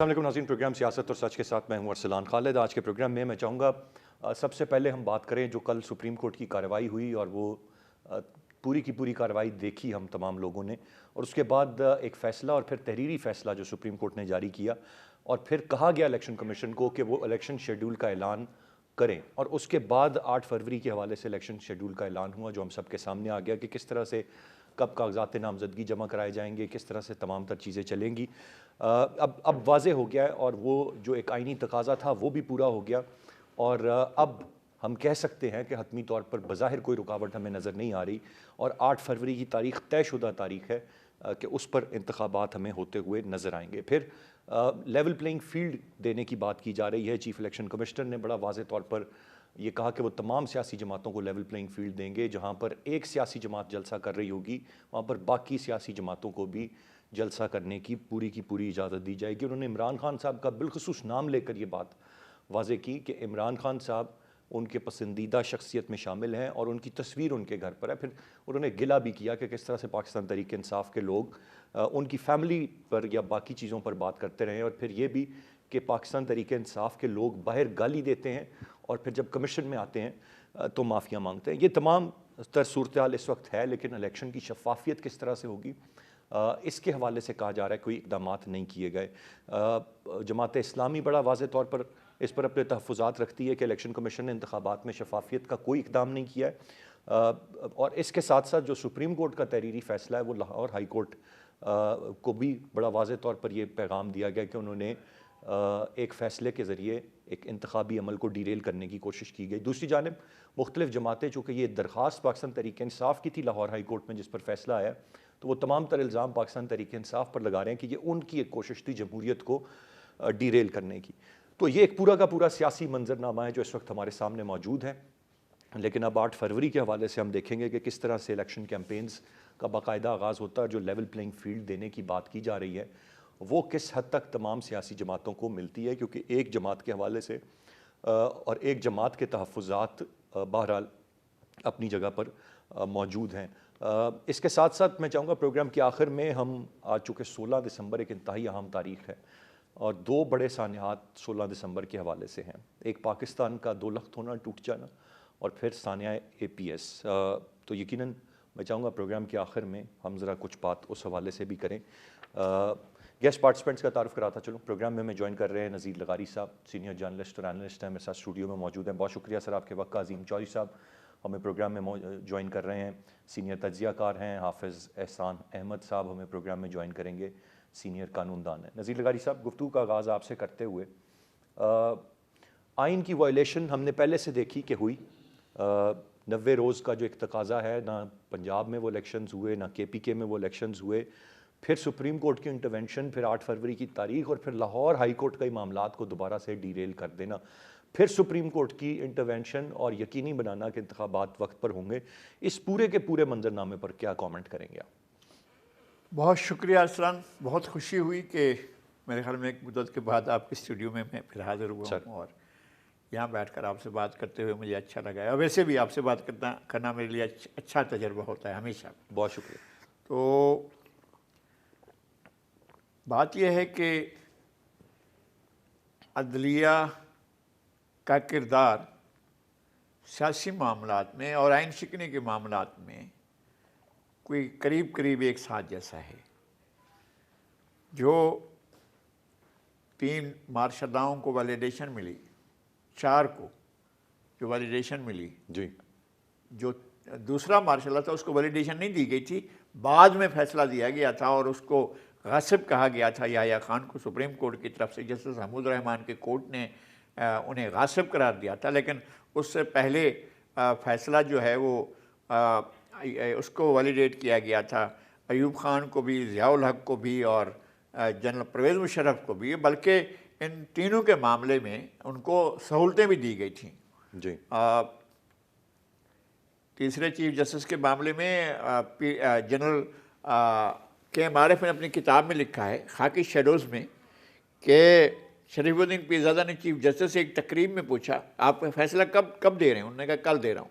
السلام علیکم ناظرین، پروگرام سیاست اور سچ کے ساتھ میں ہوں ارسلان خالد۔ آج کے پروگرام میں چاہوں گا سب سے پہلے ہم بات کریں جو کل سپریم کورٹ کی کارروائی ہوئی، اور وہ پوری کی پوری کارروائی دیکھی ہم تمام لوگوں نے، اور اس کے بعد ایک فیصلہ اور پھر تحریری فیصلہ جو سپریم کورٹ نے جاری کیا، اور پھر کہا گیا الیکشن کمیشن کو کہ وہ الیکشن شیڈول کا اعلان کریں، اور اس کے بعد 8 فروری کے حوالے سے الیکشن شیڈول کا اعلان ہوا جو ہم سب کے سامنے آ گیا کہ کس طرح سے کب کاغذات نامزدگی جمع کرائے جائیں گے، کس طرح سے تمام تر چیزیں چلیں گی۔ اب واضح ہو گیا ہے، اور وہ جو ایک آئینی تقاضا تھا وہ بھی پورا ہو گیا، اور اب ہم کہہ سکتے ہیں کہ حتمی طور پر بظاہر کوئی رکاوٹ ہمیں نظر نہیں آ رہی، اور 8 فروری کی تاریخ طے شدہ تاریخ ہے کہ اس پر انتخابات ہمیں ہوتے ہوئے نظر آئیں گے۔ پھر لیول پلینگ فیلڈ دینے کی بات کی جا رہی ہے۔ چیف الیکشن کمشنر نے بڑا واضح طور پر یہ کہا کہ وہ تمام سیاسی جماعتوں کو لیول پلینگ فیلڈ دیں گے، جہاں پر ایک سیاسی جماعت جلسہ کر رہی ہوگی وہاں پر باقی سیاسی جماعتوں کو بھی جلسہ کرنے کی پوری اجازت دی جائے گی۔ انہوں نے عمران خان صاحب کا بالخصوص نام لے کر یہ بات واضح کی کہ عمران خان صاحب ان کے پسندیدہ شخصیت میں شامل ہیں، اور ان کی تصویر ان کے گھر پر ہے۔ پھر انہوں نے گلہ بھی کیا کہ کس طرح سے پاکستان تحریک انصاف کے لوگ ان کی فیملی پر یا باقی چیزوں پر بات کرتے رہے ہیں، اور پھر یہ بھی کہ پاکستان تحریک انصاف کے لوگ باہر گالی دیتے ہیں اور پھر جب کمیشن میں آتے ہیں تو معافیا مانگتے ہیں۔ یہ تمام تر صورتحال اس وقت ہے، لیکن الیکشن کی شفافیت کس طرح سے ہوگی اس کے حوالے سے کہا جا رہا ہے کوئی اقدامات نہیں کیے گئے۔ جماعت اسلامی بڑا واضح طور پر اس پر اپنے تحفظات رکھتی ہے کہ الیکشن کمیشن نے انتخابات میں شفافیت کا کوئی اقدام نہیں کیا ہے، اور اس کے ساتھ ساتھ جو سپریم کورٹ کا تحریری فیصلہ ہے وہ لاہور ہائی کورٹ کو بھی بڑا واضح طور پر یہ پیغام دیا گیا کہ انہوں نے ایک فیصلے کے ذریعے ایک انتخابی عمل کو ڈیریل کرنے کی کوشش کی گئی۔ دوسری جانب مختلف جماعتیں، چونکہ یہ درخواست پاکستان تحریک انصاف کی تھی لاہور ہائی کورٹ میں جس پر فیصلہ آیا، تو وہ تمام تر الزام پاکستان تحریک انصاف پر لگا رہے ہیں کہ یہ ان کی ایک کوشش تھی جمہوریت کو ڈیریل کرنے کی۔ تو یہ ایک پورا کا پورا سیاسی منظرنامہ ہے جو اس وقت ہمارے سامنے موجود ہے، لیکن اب 8 فروری کے حوالے سے ہم دیکھیں گے کہ کس طرح سے الیکشن کیمپینز کا باقاعدہ آغاز ہوتا ہے۔ جو لیول پلینگ فیلڈ دینے کی بات کی جا رہی ہے وہ کس حد تک تمام سیاسی جماعتوں کو ملتی ہے، کیونکہ ایک جماعت کے حوالے سے اور ایک جماعت کے تحفظات بہرحال اپنی جگہ پر موجود ہیں۔ اس کے ساتھ ساتھ میں چاہوں گا پروگرام کے آخر میں ہم آج چونکہ 16 دسمبر ایک انتہائی اہم تاریخ ہے، اور 2 بڑے سانحات 16 دسمبر کے حوالے سے ہیں، ایک پاکستان کا 2 لخت ہونا، ٹوٹ جانا، اور پھر سانحہ APS۔ تو یقیناً میں چاہوں گا پروگرام کے آخر میں ہم ذرا کچھ بات اس حوالے سے بھی کریں۔ گیسٹ پارٹیسپینٹس کا تعارف کراتا چلوں۔ پروگرام میں جوائن کر رہے ہیں نذیر لغاری صاحب، سینئر جرنلسٹ اور اینالسٹ ہیں، میرے ساتھ اسٹوڈیو میں موجود ہیں۔ بہت شکریہ سر آپ کے وقت کا۔ عظیم چوہدری صاحب ہمیں پروگرام میں جوائن کر رہے ہیں، سینئر تجزیہ کار ہیں۔ حافظ احسان احمد صاحب ہمیں پروگرام میں جوائن کریں گے، سینئر قانون دان ہیں۔ نذیر لغاری صاحب، گفتگو کا آغاز آپ سے کرتے ہوئے، آئین کی وائلیشن ہم نے پہلے سے دیکھی کہ ہوئی، 90 روز کا جو ایک تقاضا ہے، نہ پنجاب میں وہ الیکشنز ہوئے، نہ KPK میں وہ الیکشنز ہوئے، پھر سپریم کورٹ کی انٹرونشن، پھر 8 فروری کی تاریخ، اور پھر لاہور ہائی کورٹ کا معاملات کو دوبارہ سے ڈیریل کر دینا، پھر سپریم کورٹ کی انٹرونشن اور یقینی بنانا کہ انتخابات وقت پر ہوں گے۔ اس پورے کے پورے منظرنامے پر کیا کامنٹ کریں گے آپ؟ بہت شکریہ ارسلان، بہت خوشی ہوئی کہ میرے خیال میں ایک مدت کے بعد آپ کے اسٹوڈیو میں پھر حاضر ہوا ہوں، اور یہاں بیٹھ کر آپ سے بات کرتے ہوئے مجھے اچھا لگا ہے، اور ویسے بھی آپ سے بات کرنا میرے لیے اچھا تجربہ ہوتا ہے ہمیشہ۔ بہت شکریہ۔ تو بات یہ ہے کہ عدلیہ کا کردار سیاسی معاملات میں اور آئین شکنی کے معاملات میں کوئی قریب ایک ساتھ جیسا ہے۔ جو 3 مارشالاؤں کو ویلیڈیشن ملی، 4 کو جو ویلیڈیشن ملی، جی، جو دوسرا مارشل تھا اس کو ویلیڈیشن نہیں دی گئی تھی، بعد میں فیصلہ دیا گیا تھا، اور اس کو غاصب کہا گیا تھا یحییٰ خان کو سپریم کورٹ کی طرف سے، جسٹس حمود الرحمان کے کورٹ نے انہیں غاصب قرار دیا تھا۔ لیکن اس سے پہلے فیصلہ جو ہے وہ اس کو ویلیڈیٹ کیا گیا تھا، ایوب خان کو بھی، ضیاء الحق کو بھی، اور جنرل پرویز مشرف کو بھی، بلکہ ان تینوں کے معاملے میں ان کو سہولتیں بھی دی گئی تھیں۔ جی، تیسرے چیف جسٹس کے معاملے میں جنرل KM عارف نے اپنی کتاب میں لکھا ہے خاکی شیڈوز میں کہ شریف الدین پیرزادہ نے چیف جسٹس سے ایک تقریب میں پوچھا آپ فیصلہ کب دے رہے ہیں؟ انہوں نے کہا کل دے رہا ہوں۔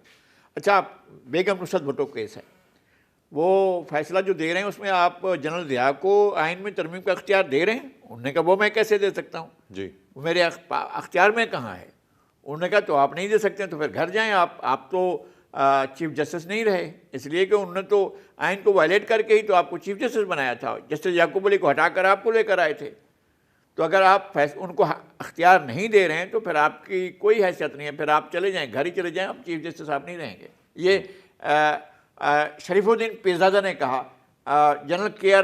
اچھا، بیگم نصرت بھٹو کیس ہے، وہ فیصلہ جو دے رہے ہیں اس میں آپ جنرل ضیاء کو آئین میں ترمیم کا اختیار دے رہے ہیں؟ انہوں نے کہا وہ میں کیسے دے سکتا ہوں، جی وہ میرے اختیار میں کہاں ہے؟ انہوں نے کہا تو آپ نہیں دے سکتے تو پھر گھر جائیں، آپ تو چیف جسٹس نہیں رہے، اس لیے کہ انہوں نے تو آئین کو وائلیٹ کر کے ہی تو آپ کو چیف جسٹس بنایا تھا، جسٹس یعقوب علی کو ہٹا کر آپ کو لے کر آئے تھے۔ تو اگر آپ ان کو اختیار نہیں دے رہے ہیں تو پھر آپ کی کوئی حیثیت نہیں ہے، پھر آپ چلے جائیں، گھر ہی چلے جائیں، آپ چیف جسٹس آپ نہیں رہیں گے۔ یہ شریف الدین پیرزادہ نے کہا، جنرل کے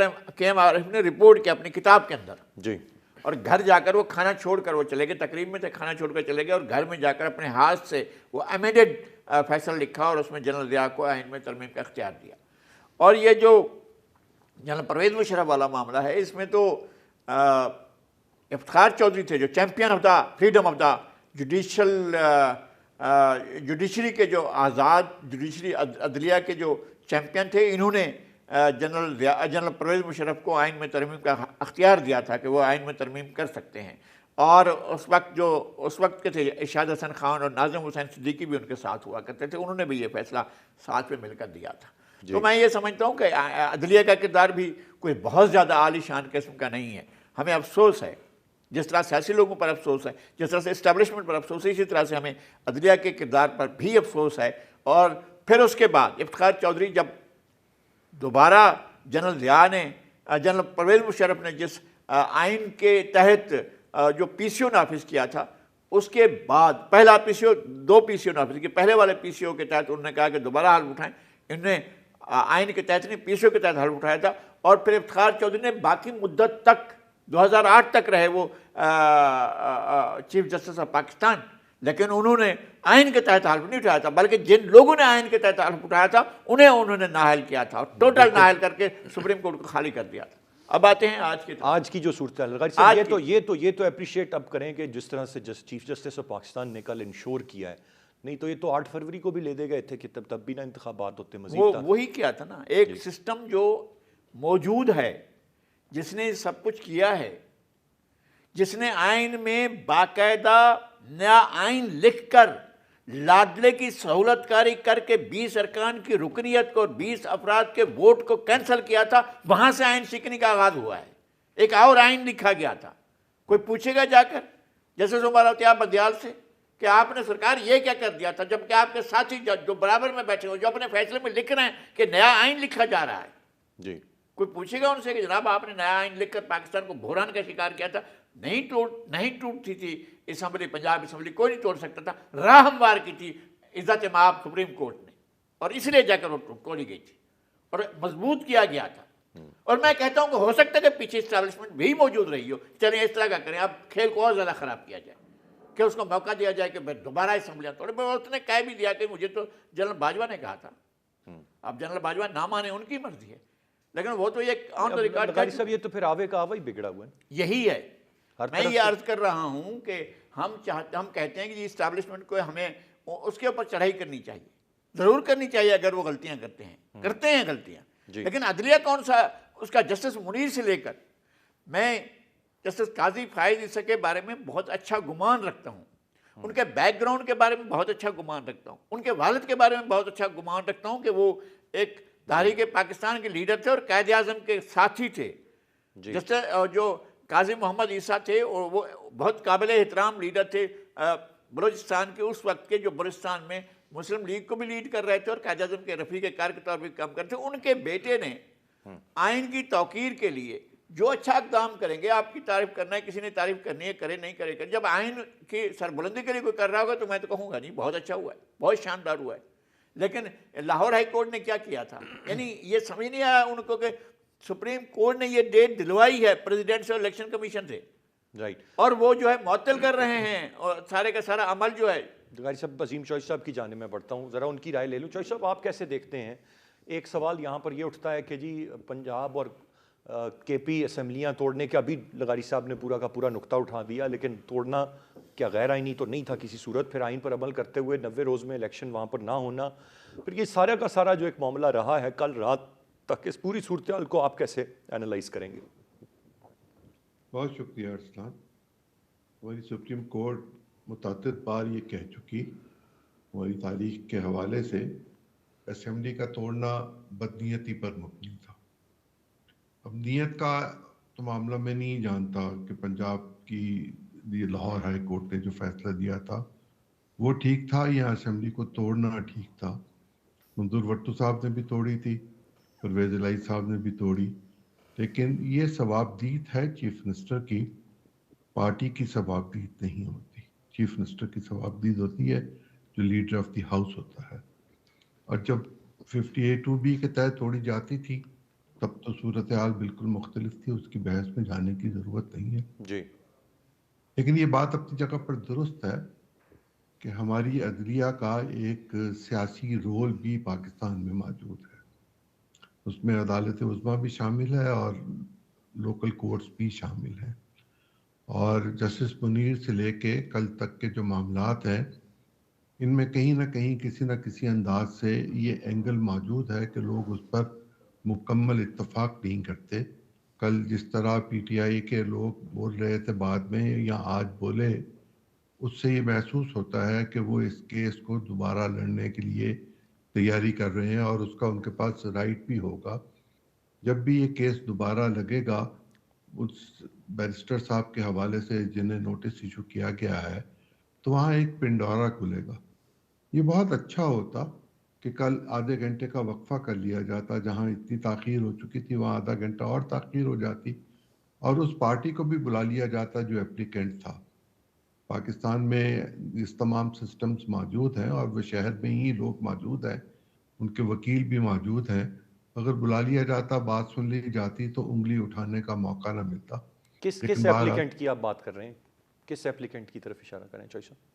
ایم عارف نے رپورٹ کیا اپنی کتاب کے اندر، جی اور گھر جا کر وہ کھانا چھوڑ کر وہ چلے گئے، تقریب میں تھے، کھانا چھوڑ کر چلے گئے اور گھر میں جا کر اپنے ہاتھ سے وہ امیڈڈ فیصلہ لکھا اور اس میں جنرل ضیاء کو آئین میں ترمیم کا اختیار دیا۔ اور یہ جو جنرل پرویز مشرف والا معاملہ ہے، اس میں تو افتخار چودھری تھے جو champion of the freedom of the judiciary کے جو آزاد جوڈیشری عدلیہ کے جو چیمپئن تھے، انہوں نے جنرل پرویز مشرف کو آئین میں ترمیم کا اختیار دیا تھا کہ وہ آئین میں ترمیم کر سکتے ہیں، اور اس وقت کے تھے ارشاد حسن خان اور ناظم حسین صدیقی بھی ان کے ساتھ ہوا کرتے تھے، انہوں نے بھی یہ فیصلہ ساتھ میں مل کر دیا تھا۔ تو میں یہ سمجھتا ہوں کہ عدلیہ کا کردار بھی کوئی بہت زیادہ عالی شان قسم کا نہیں ہے۔ ہمیں افسوس ہے، جس طرح سیاسی لوگوں پر افسوس ہے، جس طرح سے اسٹیبلشمنٹ پر افسوس ہے، اسی طرح سے ہمیں عدلیہ کے کردار پر بھی افسوس ہے۔ اور پھر اس کے بعد افتخار چودھری جب دوبارہ جنرل پرویز مشرف نے جس آئین کے تحت جو پی سی او نافذ کیا تھا، اس کے بعد پہلا پی سی او، 2 پی سی او نافذ کیے، پہلے والے پی سی او کے تحت انہوں نے کہا کہ دوبارہ حلف اٹھائیں، انہوں نے آئین کے تحت نہیں پی سی او کے تحت حلف اٹھایا تھا، اور پھر افتخار چودھری نے باقی مدت تک 2008 تک رہے وہ چیف جسٹس آف پاکستان، لیکن انہوں نے آئین کے تحت حلف نہیں اٹھایا تھا، بلکہ جن لوگوں نے آئین کے تحت حلف اٹھایا تھا انہوں نے نااہل کیا تھا، اور ٹوٹل نااہل کر کے سپریم کورٹ کو خالی کر دیا تھا۔ اب آتے ہیں آج کی جو صورتحال غاری صاحب، یہ تو اپریشیٹ اب کریں کہ جس طرح سے چیف جسٹس آف پاکستان نے کل انشور کیا ہے، نہیں تو یہ تو 8 فروری کو بھی لے دے گئے تھے کہ تب بھی نہ انتخابات ہوتے، مزید وہی کیا تھا نا، ایک سسٹم جو موجود ہے، جس نے سب کچھ کیا ہے، جس نے آئین میں باقاعدہ نیا آئین لکھ کر لادلے کی سہولت کاری کر کے 20 ارکان کی رکنیت کو اور 20 افراد کے ووٹ کو کینسل کیا تھا، وہاں سے آئین شکنی کا آغاز ہوا ہے۔ ایک اور آئین لکھا گیا تھا، کوئی پوچھے گا جا کر جیسے عمر اطیاب بدیال سے کہ آپ نے سرکار یہ کیا کر دیا تھا، جبکہ آپ کے ساتھی جو برابر میں بیٹھے ہو، جو اپنے فیصلے میں لکھ رہے ہیں کہ نیا آئین لکھا جا رہا ہے، جی کوئی پوچھے گا ان سے کہ جناب آپ نے نیا آئین لکھ کر پاکستان کو بحران کا شکار کیا تھا؟ نہیں ٹوٹتی تھی اسمبلی، پنجاب اسمبلی کوئی نہیں توڑ سکتا تھا، راہ ہموار کی تھی عزت مآب سپریم کورٹ نے، اور اس لیے جا کر وہ توڑی گئی تھی اور مضبوط کیا گیا تھا۔ اور میں کہتا ہوں کہ ہو سکتا ہے کہ پیچھے اسٹیبلشمنٹ بھی موجود رہی ہو، چلیں اس طرح کا کریں، اب کھیل کو اور زیادہ خراب کیا جائے کہ اس کو موقع دیا جائے کہ دوبارہ اسمبلیاں توڑے۔ اس نے کہہ بھی دیا کہ مجھے تو جنرل باجوہ نے کہا تھا، اب جنرل باجوہ نہ مانے ان کی مرضی ہے، لیکن وہ تو یہ آن دا ریکارڈ غاری صاحب، یہ تو پھر آوے کا آوا ہی بگڑا ہوا ہے۔ یہی ہے، میں یہ عرض کر رہا ہوں کہ ہم کہتے ہیں کہ یہ اسٹیبلشمنٹ کو ہمیں اس کے اوپر چڑھائی کرنی چاہیے، ضرور کرنی چاہیے اگر وہ غلطیاں کرتے ہیں غلطیاں، لیکن عدلیہ کون سا، اس کا جسٹس منیر سے لے کر میں جسٹس قاضی فائز عیسیٰ کے بارے میں بہت اچھا گمان رکھتا ہوں، ان کے بیک گراؤنڈ کے بارے میں بہت اچھا گمان رکھتا ہوں، ان کے والد کے بارے میں بہت اچھا گمان رکھتا ہوں کہ وہ ایک تحریک پاکستان کے لیڈر تھے اور قائد اعظم کے ساتھی تھے۔ جو قاضی محمد عیسیٰ تھے اور وہ بہت قابل احترام لیڈر تھے بلوچستان کے، اس وقت کے جو بلوچستان میں مسلم لیگ کو بھی لیڈ کر رہے تھے اور قائد اعظم کے رفیق کار کے طور پر کام کرتے تھے۔ ان کے بیٹے نے آئین کی توقیر کے لیے جو اچھا اقدام کریں گے، آپ کی تعریف کرنا ہے، کسی نے تعریف کرنی ہے کرے، نہیں کرے، جب آئین کی سربلندی کے لیے کوئی کر رہا ہوگا تو میں تو کہوں گا نہیں بہت اچھا ہوا ہے، بہت شاندار ہوا ہے۔ لیکن لاہور ہائی کورٹ نے کیا تھا، یعنی یہ سمجھ نہیں آیا ان کو کہ سپریم کورٹ نے یہ ڈیٹ دلوائی ہے پریزیڈنشل الیکشن کمیشن سے، اور وہ جو ہے معطل کر رہے ہیں، اور سارے کا سارا عمل جو ہے۔ غاری صاحب، عظیم چوہدری صاحب کی جانب میں بڑھتا ہوں، ذرا ان کی رائے لے لوں۔ چوہدری صاحب، آپ کیسے دیکھتے ہیں؟ ایک سوال یہاں پر یہ اٹھتا ہے کہ جی پنجاب اور کے پی اسمبلیاں توڑنے کے ابھی غاری صاحب نے پورا کا پورا نقطہ اٹھا دیا، لیکن توڑنا کیا غیر آئینی تو نہیں تھا کسی صورت؟ پھر آئین پر عمل کرتے ہوئے 90 روز میں الیکشن وہاں پر نہ ہونا، پھر یہ سارا کا سارا جو ایک معاملہ رہا ہے کل رات تک، اس پوری صورتحال کو آپ کیسے اینالائز کریں گے؟ بہت شکریہ ارسلان۔ ہماری سپریم کورٹ متعدد بار یہ کہہ چکی، ہماری تاریخ کے حوالے سے اسمبلی کا توڑنا بدنیتی پر مبنی تھا. اب نیت کا تو معاملہ میں نہیں جانتا کہ پنجاب کی لاہور ہائی کورٹ نے جو فیصلہ دیا تھا وہ ٹھیک تھا یا اسمبلی کو توڑنا ٹھیک تھا. منظور وٹو صاحب نے بھی توڑی تھی, پرویز الہی صاحب نے بھی توڑی, لیکن یہ ثوابدید ہے چیف منسٹر کی, پارٹی کی ثوابدید نہیں ہوتی. چیف منسٹر کی ثوابدید ہوتی ہے جو لیڈر آف دی ہاؤس ہوتا ہے. اور جب 58(2)B کے تحت توڑی جاتی تھی تب تو صورتحال بالکل مختلف تھی, اس کی بحث میں جانے کی ضرورت نہیں ہے جی. لیکن یہ بات اپنی جگہ پر درست ہے کہ ہماری عدلیہ کا ایک سیاسی رول بھی پاکستان میں موجود ہے. اس میں عدالت عظمیٰ بھی شامل ہے اور لوکل کورٹس بھی شامل ہیں, اور جسٹس منیر سے لے کے کل تک کے جو معاملات ہیں ان میں کہیں نہ کہیں کسی نہ کسی انداز سے یہ اینگل موجود ہے کہ لوگ اس پر مکمل اتفاق نہیں کرتے. کل جس طرح پی ٹی آئی کے لوگ بول رہے تھے بعد میں یا آج بولے, اس سے یہ محسوس ہوتا ہے کہ وہ اس کیس کو دوبارہ لڑنے کے لیے تیاری کر رہے ہیں اور اس کا ان کے پاس رائٹ بھی ہوگا. جب بھی یہ کیس دوبارہ لگے گا اس بیرسٹر صاحب کے حوالے سے جنہیں نوٹس ایشو کیا گیا ہے تو وہاں ایک پنڈورا کھلے گا. یہ بہت اچھا ہوتا کہ کل آدھے گھنٹے کا وقفہ کر لیا جاتا, جہاں اتنی تاخیر ہو چکی تھی وہاں آدھا گھنٹہ اور تاخیر ہو جاتی اور اس پارٹی کو بھی بلا لیا جاتا جو اپلیکنٹ تھا. پاکستان میں اس تمام سسٹمز موجود ہیں اور وہ شہر میں ہی لوگ موجود ہیں, ان کے وکیل بھی موجود ہیں. اگر بلا لیا جاتا, بات سن لی جاتی تو انگلی اٹھانے کا موقع نہ ملتا. کس لیکن ایپلیکنٹ کی آپ بات کر رہے ہیں, کس ایپلیکنٹ کی طرف اشارہ کریں چوائس صاحب؟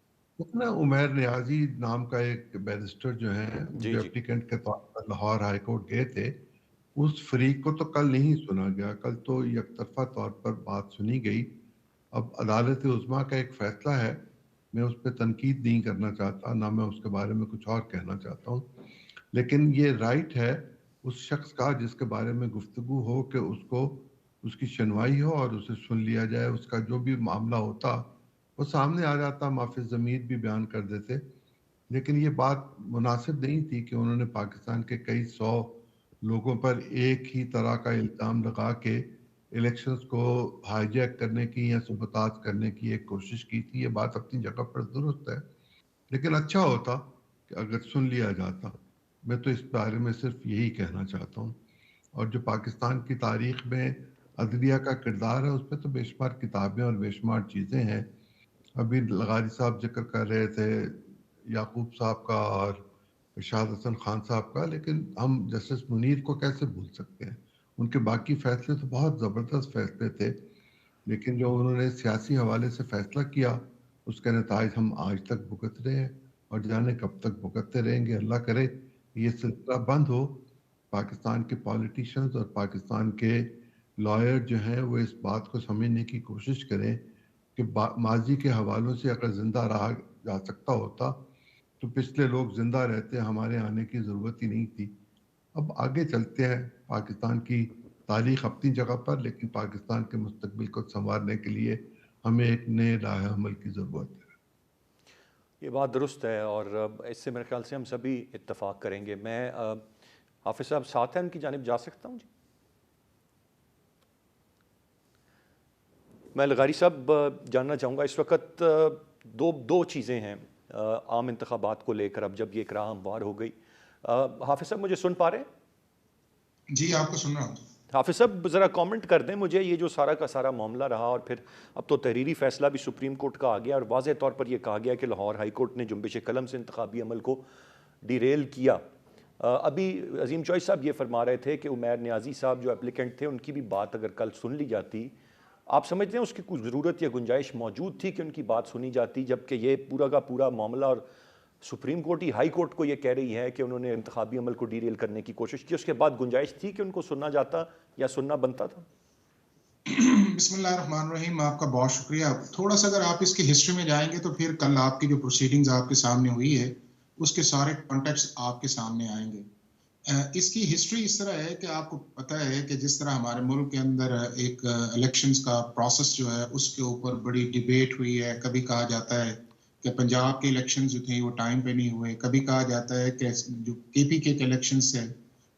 نا عمیر نیازی نام کا ایک بیرسٹر جو ہیں جی جو جی. اپلیکنٹ کے طور پر لاہور ہائی کورٹ گئے تھے, اس فریق کو تو کل نہیں سنا گیا. کل تو یک طرفہ طور پر بات سنی گئی. اب عدالت عظمیٰ کا ایک فیصلہ ہے, میں اس پہ تنقید نہیں کرنا چاہتا, نہ میں اس کے بارے میں کچھ اور کہنا چاہتا ہوں, لیکن یہ رائٹ ہے اس شخص کا جس کے بارے میں گفتگو ہو کہ اس کو اس کی سنوائی ہو اور اسے سن لیا جائے. اس کا جو بھی معاملہ ہوتا وہ سامنے آ جاتا, معافی ضمیر بھی بیان کر دیتے. لیکن یہ بات مناسب نہیں تھی کہ انہوں نے پاکستان کے کئی 100 لوگوں پر ایک ہی طرح کا الزام لگا کے الیکشنز کو ہائی جیک کرنے کی یا سبوتاژ کرنے کی ایک کوشش کی تھی. یہ بات اپنی جگہ پر درست ہے, لیکن اچھا ہوتا کہ اگر سن لیا جاتا. میں تو اس بارے میں صرف یہی کہنا چاہتا ہوں. اور جو پاکستان کی تاریخ میں عدلیہ کا کردار ہے اس میں تو بے شمار کتابیں اور بے شمار چیزیں ہیں. ابھی لغاری صاحب ذکر کر رہے تھے یعقوب صاحب کا اور ارشاد حسن خان صاحب کا, لیکن ہم جسٹس منیر کو کیسے بھول سکتے ہیں. ان کے باقی فیصلے تو بہت زبردست فیصلے تھے, لیکن جو انہوں نے سیاسی حوالے سے فیصلہ کیا اس کے نتائج ہم آج تک بھگت رہے ہیں اور جانے کب تک بھگتتے رہیں گے. اللہ کرے یہ سلسلہ بند ہو. پاکستان کے پالیٹیشنز اور پاکستان کے لائر جو ہیں وہ اس بات کو سمجھنے کی کوشش کریں کہ ماضی کے حوالوں سے اگر زندہ رہا جا سکتا ہوتا تو پچھلے لوگ زندہ رہتے, ہمارے آنے کی ضرورت ہی نہیں تھی. اب آگے چلتے ہیں. پاکستان کی تاریخ اپنی جگہ پر, لیکن پاکستان کے مستقبل کو سنوارنے کے لیے ہمیں ایک نئے راہ عمل کی ضرورت ہے. یہ بات درست ہے اور اس سے میرے خیال سے ہم سبھی اتفاق کریں گے. میں حافظ صاحب ساتھ ہیں ان کی جانب جا سکتا ہوں؟ جی میں لغاری صاحب جاننا چاہوں گا, اس وقت دو چیزیں ہیں عام انتخابات کو لے کر, اب جب یہ اقراء ہموار ہو گئی. حافظ صاحب مجھے سن پا رہے ہیں؟ جی آپ کو سن رہا ہوں. حافظ صاحب ذرا کامنٹ کر دیں مجھے, یہ جو سارا کا سارا معاملہ رہا اور پھر اب تو تحریری فیصلہ بھی سپریم کورٹ کا آ گیا اور واضح طور پر یہ کہا گیا کہ لاہور ہائی کورٹ نے جنبش قلم سے انتخابی عمل کو ڈیریل کیا. ابھی عظیم چوائس صاحب یہ فرما رہے تھے کہ عمیر نیازی صاحب جو اپلیکنٹ تھے ان کی بھی بات اگر کل سن لی جاتی, آپ سمجھتے ہیں اس کی کوئی ضرورت یا گنجائش موجود تھی کہ ان کی بات سنی جاتی, جبکہ یہ پورا کا پورا معاملہ اور سپریم کورٹ ہی ہائی کورٹ کو یہ کہہ رہی ہے کہ انہوں نے انتخابی عمل کو ڈیریل کرنے کی کوشش کی, اس کے بعد گنجائش تھی کہ ان کو سننا جاتا یا سننا بنتا تھا؟ بسم اللہ الرحمن الرحیم. آپ کا بہت شکریہ. تھوڑا سا اگر آپ اس کی ہسٹری میں جائیں گے تو پھر کل آپ کی جو پروسیڈنگز آپ کے سامنے ہوئی ہے اس کے سارے کانٹیکٹس آپ کے سامنے آئیں گے. اس کی ہسٹری اس طرح ہے کہ آپ کو پتہ ہے کہ جس طرح ہمارے ملک کے اندر ایک الیکشنز کا پروسیس جو ہے اس کے اوپر بڑی ڈیبیٹ ہوئی ہے. کبھی کہا جاتا ہے کہ پنجاب کے الیکشنز جو تھے وہ ٹائم پہ نہیں ہوئے, کبھی کہا جاتا ہے کہ جو کے پی کے الیکشنز تھے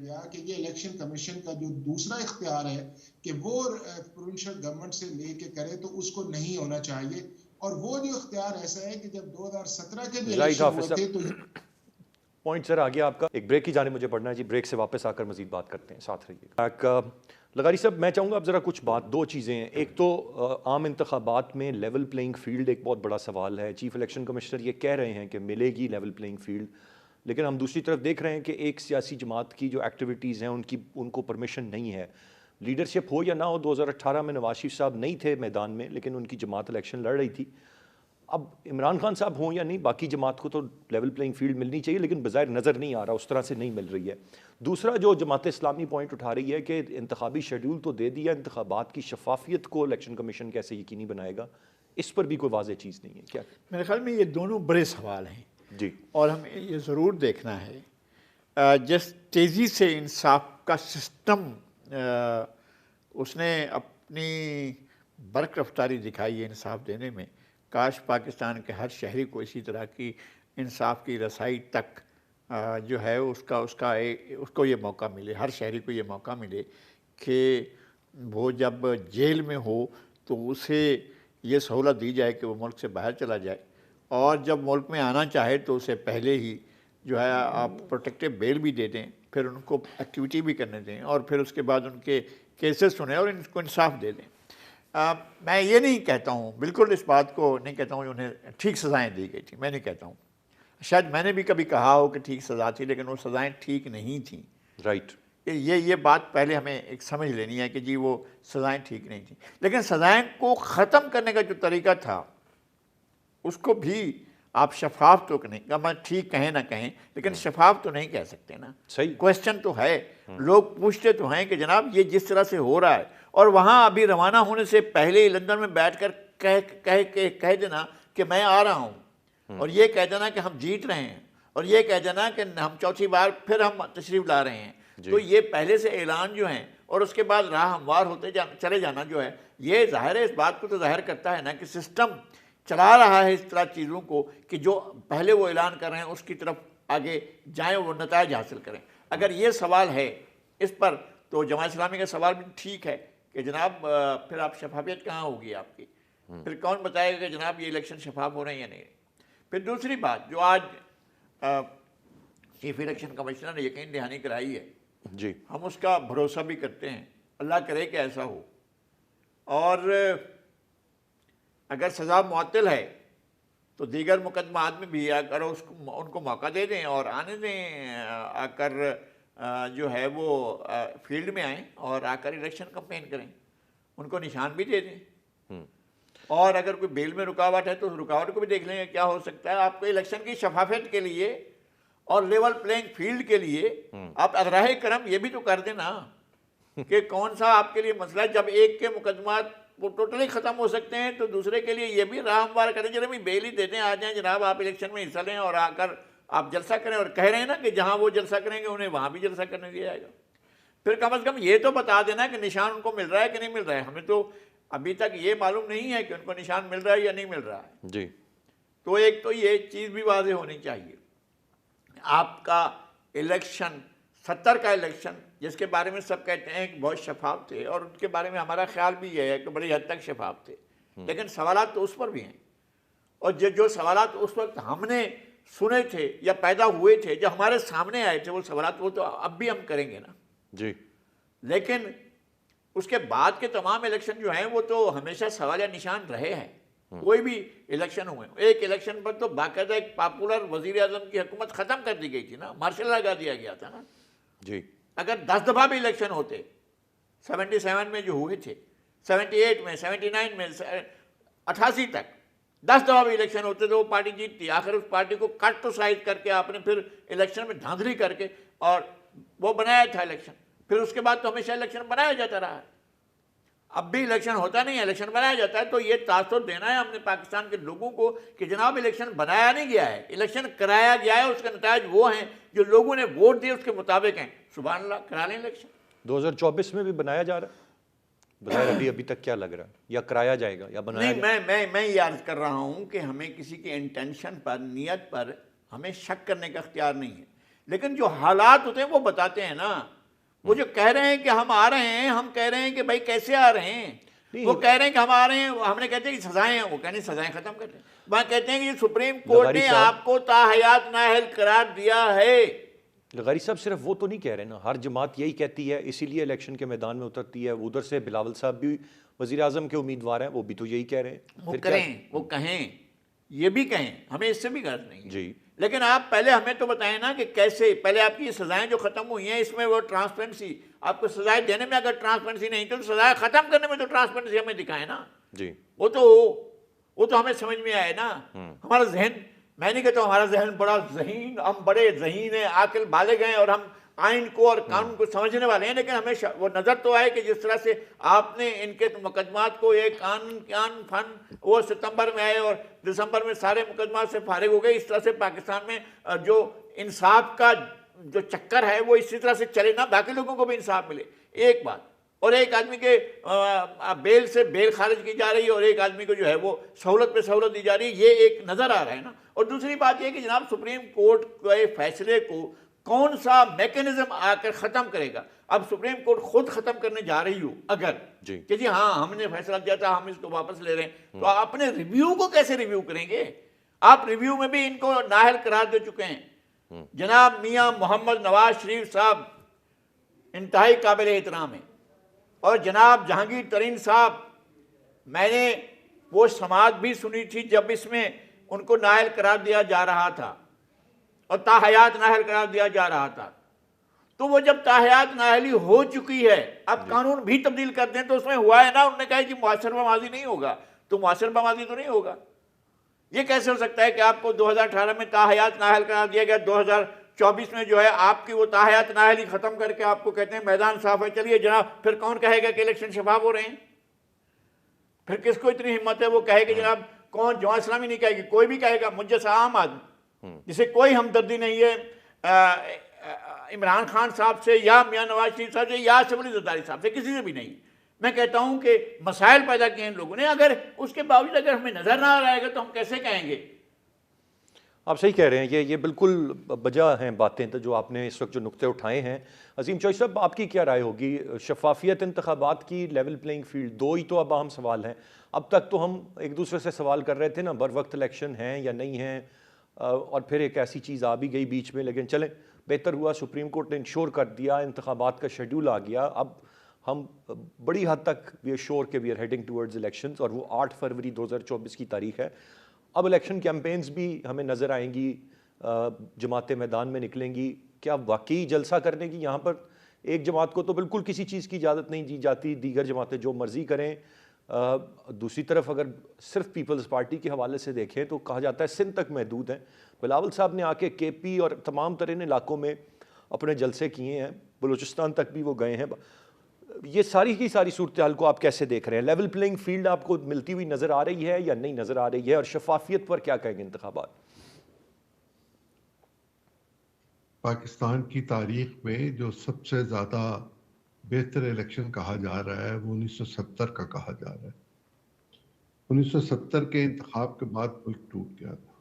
گیا کہ یہ الیکشن کمیشن کا جو دوسرا اختیار ہے کہ وہ پروونشل گورنمنٹ سے لے کے کرے تو اس کو نہیں ہونا چاہیے، اور وہ جو اختیار ایسا ہے کہ جب 2017 کے بھی الیکشن ہوئے تھے تو پوائنٹ سر آ گیا آپ کا. ایک بریک کی جانب مجھے پڑھنا ہے جی، بریک سے واپس آ کر مزید بات کرتے ہیں، ساتھ رہیے. لغاری صاحب میں چاہوں گا آپ ذرا کچھ دو چیزیں ہیں. ایک تو عام انتخابات میں لیول پلینگ فیلڈ ایک بہت بڑا سوال ہے. چیف الیکشن کمشنر یہ کہہ رہے ہیں کہ ملے گی لیول پلینگ فیلڈ، لیکن ہم دوسری طرف دیکھ رہے ہیں کہ ایک سیاسی جماعت کی جو ایکٹیویٹیز ہیں ان کو پرمیشن نہیں ہے. لیڈرشپ ہو یا نہ ہو، 2018 میں نواز شریف صاحب نہیں تھے میدان میں، لیکن ان کی جماعت الیکشن لڑ رہی تھی. اب عمران خان صاحب ہوں یا نہیں، باقی جماعت کو تو لیول پلینگ فیلڈ ملنی چاہیے، لیکن بظاہر نظر نہیں آ رہا، اس طرح سے نہیں مل رہی ہے. دوسرا جو جماعت اسلامی پوائنٹ اٹھا رہی ہے کہ انتخابی شیڈول تو دے دیا، انتخابات کی شفافیت کو الیکشن کمیشن کیسے یقینی بنائے گا، اس پر بھی کوئی واضح چیز نہیں ہے. کیا میرے خیال میں یہ دونوں بڑے سوال ہیں جی، اور ہمیں یہ ضرور دیکھنا ہے جس تیزی سے انصاف کا سسٹم اس نے اپنی برق رفتاری دکھائی ہے انصاف دینے میں. کاش پاکستان کے ہر شہری کو اسی طرح کی انصاف کی رسائی تک جو ہے اس کو یہ موقع ملے، ہر شہری کو یہ موقع ملے کہ وہ جب جیل میں ہو تو اسے یہ سہولت دی جائے کہ وہ ملک سے باہر چلا جائے، اور جب ملک میں آنا چاہے تو اسے پہلے ہی جو ہے آپ پروٹیکٹیو بیل بھی دے دیں، پھر ان کو ایکٹیویٹی بھی کرنے دیں، اور پھر اس کے بعد ان کے کیسز سنیں اور ان کو انصاف دے دیں. میں یہ نہیں کہتا ہوں، بالکل اس بات کو نہیں کہتا ہوں کہ انہیں ٹھیک سزائیں دی گئی تھیں، میں نہیں کہتا ہوں. شاید میں نے بھی کبھی کہا ہو کہ ٹھیک سزا تھی، لیکن وہ سزائیں ٹھیک نہیں تھیں. رائٹ. یہ بات پہلے ہمیں ایک سمجھ لینی ہے کہ جی وہ سزائیں ٹھیک نہیں تھیں. لیکن سزائیں کو ختم کرنے کا جو طریقہ تھا اس کو بھی آپ شفاف تو نہیں، میں ٹھیک کہیں نہ کہیں لیکن شفاف تو نہیں کہہ سکتے نا. صحیح. کویسچن تو ہے، لوگ پوچھتے تو ہیں کہ جناب یہ جس طرح سے ہو رہا ہے، اور وہاں ابھی روانہ ہونے سے پہلے لندن میں بیٹھ کر کہہ دینا کہ میں آ رہا ہوں، اور یہ کہہ دینا کہ ہم جیت رہے ہیں، اور یہ کہہ دینا کہ ہم چوتھی بار پھر ہم تشریف لا رہے ہیں. تو یہ پہلے سے اعلان جو ہیں اور اس کے بعد راہ ہموار ہوتے چلے جانا جو ہے، یہ ظاہر ہے، اس بات کو تو ظاہر کرتا ہے نا کہ سسٹم چلا رہا ہے اس طرح چیزوں کو کہ جو پہلے وہ اعلان کر رہے ہیں اس کی طرف آگے جائیں، وہ نتائج حاصل کریں. اگر یہ سوال ہے اس پر تو جماعت اسلامی کا سوال بھی ٹھیک ہے کہ جناب پھر آپ شفافیت کہاں ہوگی آپ کی؟ پھر کون بتائے گا کہ جناب یہ الیکشن شفاف ہو رہے ہیں یا نہیں؟ پھر دوسری بات جو آج چیف الیکشن کمشنر نے یقین دہانی کرائی ہے، جی، ہم اس کا بھروسہ بھی کرتے ہیں، اللہ کرے کہ ایسا ہو. اور اگر سزا معطل ہے تو دیگر مقدمات میں بھی اگر ان کو موقع دے دیں اور آنے دیں، آ کر جو ہے وہ فیلڈ میں آئیں اور آ کر الیکشن کمپین کریں، ان کو نشان بھی دے دیں. اور اگر کوئی بیل میں رکاوٹ ہے تو اس رکاوٹ کو بھی دیکھ لیں گے کیا ہو سکتا ہے. آپ کو الیکشن کی شفافیت کے لیے اور لیول پلینگ فیلڈ کے لیے آپ اغراہ کرم یہ بھی تو کر دیں نا کہ کون سا آپ کے لیے مسئلہ ہے. جب ایک کے مقدمات وہ ٹوٹلی ختم ہو سکتے ہیں تو دوسرے کے لیے یہ بھی راہ ہموار کریں. جناب بیل ہی دیتے ہیں، آ جائیں جناب آپ الیکشن میں حصہ لیں اور آ کر آپ جلسہ کریں، اور کہہ رہے ہیں نا کہ جہاں وہ جلسہ کریں گے انہیں وہاں بھی جلسہ کرنے دیا جائے گا. پھر کم از کم یہ تو بتا دینا کہ نشان ان کو مل رہا ہے کہ نہیں مل رہا ہے. ہمیں تو ابھی تک یہ معلوم نہیں ہے کہ ان کو نشان مل رہا ہے یا نہیں مل رہا ہے. جی، تو ایک تو یہ چیز بھی واضح ہونی چاہیے. آپ کا الیکشن 70 کا الیکشن جس کے بارے میں سب کہتے ہیں کہ بہت شفاف تھے، اور ان کے بارے میں ہمارا خیال بھی یہ ہے کہ بڑی حد تک شفاف تھے، لیکن سوالات تو اس پر بھی ہیں. اور جو سوالات اس وقت ہم نے سنے تھے یا پیدا ہوئے تھے، جو ہمارے سامنے آئے تھے، وہ سوالات وہ تو اب بھی ہم کریں گے نا. جی، لیکن اس کے بعد کے تمام الیکشن جو ہیں وہ تو ہمیشہ سوال یا نشان رہے ہیں. کوئی بھی الیکشن ہوئے، ایک الیکشن پر تو باقاعدہ ایک پاپولر وزیر اعظم کی حکومت ختم کر دی گئی تھی نا، مارشل لگا دیا گیا تھا نا. جی، اگر 10 دفعہ بھی الیکشن ہوتے، 77 میں جو ہوئے تھے، 78 میں، 79 میں، 88 تک 10 دفعہ بھی الیکشن ہوتے تو وہ پارٹی جیتتی. آخر اس پارٹی کو کٹ ٹو سائز کر کے آپ نے پھر الیکشن میں دھاندلی کر کے اور وہ بنایا تھا الیکشن. پھر اس کے بعد تو ہمیشہ الیکشن بنایا جاتا رہا ہے. اب بھی الیکشن ہوتا نہیں ہے، الیکشن بنایا جاتا ہے. تو یہ تاثر دینا ہے ہم نے پاکستان کے لوگوں کو کہ جناب الیکشن بنایا نہیں گیا ہے، الیکشن کرایا گیا ہے. اس کے نتائج وہ ہیں جو لوگوں نے ووٹ دیے اس کے مطابق ہیں. سبحان اللہ، کرا لیں الیکشن. 2024 میں بھی بنایا جا رہا ہے بظاہر. ابھی تک کیا لگ رہا ہے، یا کرایا جائے گا یا بنایا نہیں، میں یہ عرض کر رہا ہوں کہ ہمیں کسی کے انٹینشن پر، نیت پر ہمیں شک کرنے کا اختیار نہیں ہے. لیکن جو حالات ہوتے ہیں وہ بتاتے ہیں نا. وہ جو کہہ رہے ہیں کہ ہم آ رہے ہیں, ہم کہہ رہے ہیں کہ بھائی کیسے آ رہے ہیں, وہ کہہ رہے ہیں کہ ہم آ رہے ہیں, ہم نے کہتے ہیں کہ سزائیں ہیں, وہ کہتے ہیں سزائیں ختم کرتے ہیں. وہاں کہتے ہیں کہ سپریم کورٹ نے آپ کو تاحیات نااہل قرار دیا ہے. غاری صاحب صرف وہ تو نہیں کہہ رہے نا, ہر جماعت یہی کہتی ہے, اسی لیے الیکشن کے میدان میں اترتی ہے. ادھر سے بلاول صاحب بھی وزیر اعظم کے امیدوار ہیں, وہ بھی تو یہی کہہ رہے ہیں. وہ کریں, وہ کہیں, یہ بھی کہیں, ہمیں اس سے بھی غرض نہیں ہے. جی لیکن آپ پہلے ہمیں تو بتائیں نا کہ کیسے, پہلے آپ کی یہ سزائیں جو ختم ہوئی ہیں اس میں وہ ٹرانسپیرنسی, آپ کو سزائیں دینے میں اگر ٹرانسپیرنسی نہیں تو سزائیں ختم کرنے میں تو ٹرانسپیرنسی ہمیں دکھائیں نا. جی وہ تو ہمیں سمجھ میں آئے نا. ہمارا ذہن, میں نہیں کہتا ہوں ہمارا ذہن بڑا ذہین, ہم بڑے ذہین ہیں, عاقل بالغ ہیں اور ہم آئین کو اور قانون کو سمجھنے والے ہیں, لیکن ہمیں وہ نظر تو آئے کہ جس طرح سے آپ نے ان کے مقدمات کو ایک قانون فن وہ ستمبر میں آئے اور دسمبر میں سارے مقدمات سے فارغ ہو گئے, اس طرح سے پاکستان میں جو انصاف کا جو چکر ہے وہ اسی طرح سے چلے نا, باقی لوگوں کو بھی انصاف ملے. ایک بات, اور ایک آدمی کے بیل سے بیل خارج کی جا رہی ہے اور ایک آدمی کو جو ہے وہ سہولت پہ سہولت دی جا رہی ہے, یہ ایک نظر آ رہا ہے نا. اور دوسری بات یہ ہے کہ جناب سپریم کورٹ کے فیصلے کو کون سا میکینزم آ کر ختم کرے گا. اب سپریم کورٹ خود ختم کرنے جا رہی ہو اگر کہ جی ہاں ہم نے فیصلہ دیا تھا, ہم اس کو واپس لے رہے ہیں, تو آپ اپنے ریویو کو کیسے ریویو کریں گے؟ آپ ریویو میں بھی ان کو نااہل قرار دے چکے ہیں. جناب میاں محمد نواز شریف صاحب انتہائی قابل احترام ہیں, اور جناب جہانگیر ترین صاحب, میں نے وہ سماعت بھی سنی تھی جب اس میں ان کو نااہل قرار دیا جا رہا تھا اور تاحیات نااہل قرار دیا جا رہا تھا. تو وہ جب تاحیات نااہلی ہو چکی ہے, اب قانون بھی تبدیل کر دیں تو اس میں ہوا ہے نا, انہوں نے کہا کہ معاشر بمازی نہیں ہوگا, تو معاشر بمازی تو نہیں ہوگا. یہ کیسے ہو سکتا ہے کہ آپ کو 2018 میں تاحیات نااہل قرار دیا گیا, 2024 میں جو ہے آپ کی وہ تاحیات نااہلی ختم کر کے آپ کو کہتے ہیں میدان صاف ہے, چلیے جناب. پھر کون کہے گا کہ الیکشن شفاف ہو رہے ہیں؟ پھر کس کو اتنی ہمت ہے وہ کہے کہ جناب, کون جماعت اسلامی نہیں کہے گی, کوئی بھی کہے گا, مجھ جیسا عام آدمی جسے کوئی ہمدردی نہیں ہے عمران خان صاحب سے یا میاں نواز شریف صاحب سے یا شبلی زرداری صاحب سے, کسی سے بھی نہیں. میں کہتا ہوں کہ مسائل پیدا کیے ہیں لوگوں نے, اگر اس کے باوجود اگر ہمیں نظر نہ آ رہا ہے تو ہم کیسے کہیں گے؟ آپ صحیح کہہ رہے ہیں, یہ بالکل بجا ہیں باتیں تو جو آپ نے اس وقت جو نقطے اٹھائے ہیں. عظیم چوئی صاحب, آپ کی کیا رائے ہوگی؟ شفافیت انتخابات کی, لیول پلینگ فیلڈ, دو ہی تو اب اہم سوال ہیں. اب تک تو ہم ایک دوسرے سے سوال کر رہے تھے نا, بر وقت الیکشن ہیں یا نہیں ہیں, اور پھر ایک ایسی چیز آ بھی گئی بیچ میں. لیکن چلیں, بہتر ہوا سپریم کورٹ نے انشور کر دیا, انتخابات کا شیڈیول آ گیا. اب ہم بڑی حد تک وی آر شور کہ we are heading towards elections, اور وہ 8 فروری 2024 کی تاریخ ہے. اب الیکشن کیمپینز بھی ہمیں نظر آئیں گی, جماعتیں میدان میں نکلیں گی. کیا واقعی جلسہ کرنے کی یہاں پر ایک جماعت کو تو بالکل کسی چیز کی اجازت نہیں دی جاتی, دیگر جماعتیں جو مرضی کریں. دوسری طرف اگر صرف پیپلز پارٹی کے حوالے سے دیکھیں تو کہا جاتا ہے سندھ تک محدود ہیں. بلاول صاحب نے آ کے کے پی اور تمام ترین علاقوں میں اپنے جلسے کیے ہیں, بلوچستان تک بھی وہ گئے ہیں. یہ ساری کی ساری صورتحال کو آپ کیسے دیکھ رہے ہیں؟ لیول پلینگ فیلڈ آپ کو ملتی ہوئی نظر آ رہی ہے یا نہیں نظر آ رہی ہے, اور شفافیت پر کیا کہیں گے انتخابات؟ پاکستان کی تاریخ میں جو سب سے زیادہ بہتر الیکشن کہا جا رہا ہے وہ 1970 کا کہا جا رہا ہے. 1970 کے انتخاب کے بعد ملک ٹوٹ گیا تھا.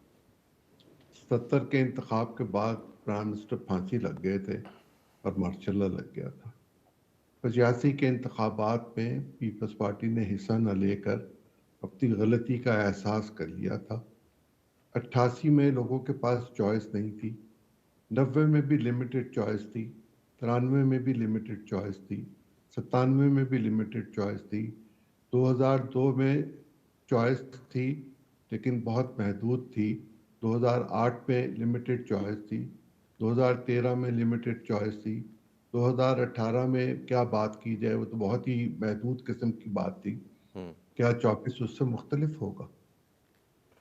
70 کے انتخاب کے بعد پرائم منسٹر پھانسی لگ گئے تھے اور مارشل لا لگ گیا تھا. 85 کے انتخابات میں پیپلز پارٹی نے حصہ نہ لے کر اپنی غلطی کا احساس کر لیا تھا. 88 میں لوگوں کے پاس چوائس نہیں تھی, 90 میں بھی لمیٹڈ چوائس تھی, 93 میں بھی لمیٹڈ چوائس تھی, 97 میں بھی لمیٹڈ چوائس تھی, 2002 میں چوائس تھی لیکن بہت محدود تھی, 2008 میں لمیٹڈ چوائس تھی, 2013 میں لمیٹڈ چوائس تھی, 2018 میں کیا بات کی جائے وہ تو بہت ہی محدود قسم کی بات تھی. کیا 24 اس سے مختلف ہوگا؟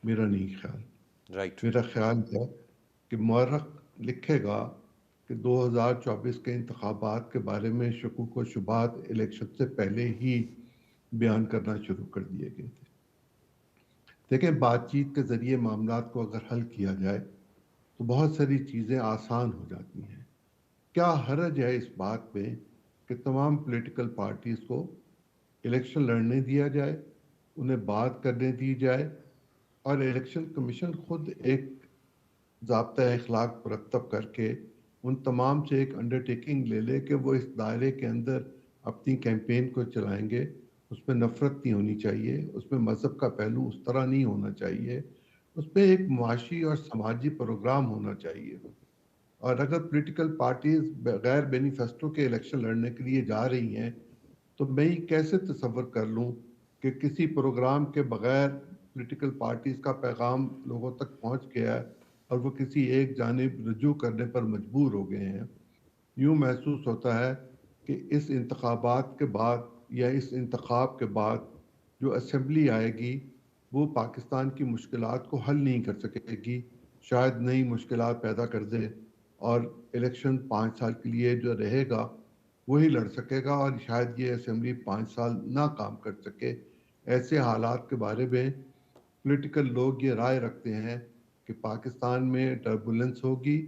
میرا نہیں خیال. میرا خیال ہے کہ مورخ لکھے گا کہ 2024 کے انتخابات کے بارے میں شکوک و شبہات الیکشن سے پہلے ہی بیان کرنا شروع کر دیے گئے تھے. دیکھیں, بات چیت کے ذریعے معاملات کو اگر حل کیا جائے تو بہت ساری چیزیں آسان ہو جاتی ہیں. کیا حرج ہے اس بات میں کہ تمام پولیٹیکل پارٹیز کو الیکشن لڑنے دیا جائے, انہیں بات کرنے دی جائے, اور الیکشن کمیشن خود ایک ضابطہ اخلاق مرتب کر کے ان تمام سے ایک انڈرٹیکنگ لے لے کہ وہ اس دائرے کے اندر اپنی کیمپین کو چلائیں گے. اس میں نفرت نہیں ہونی چاہیے, اس میں مذہب کا پہلو اس طرح نہیں ہونا چاہیے, اس میں ایک معاشی اور سماجی پروگرام ہونا چاہیے. اور اگر پولیٹیکل پارٹیز بغیر مینیفیسٹو کے الیکشن لڑنے کے لیے جا رہی ہیں تو میں یہ کیسے تصور کر لوں کہ کسی پروگرام کے بغیر پولیٹیکل پارٹیز کا پیغام لوگوں تک پہنچ گیا ہے اور وہ کسی ایک جانب رجوع کرنے پر مجبور ہو گئے ہیں. یوں محسوس ہوتا ہے کہ اس انتخابات کے بعد یا اس انتخاب کے بعد جو اسمبلی آئے گی وہ پاکستان کی مشکلات کو حل نہیں کر سکے گی, شاید نئی مشکلات پیدا کر دے, اور الیکشن 5 سال کے لیے جو رہے گا وہی لڑ سکے گا, اور شاید یہ اسمبلی 5 سال نہ کام کر سکے. ایسے حالات کے بارے میں پولیٹیکل لوگ یہ رائے رکھتے ہیں کہ پاکستان میں ٹربولنس ہوگی,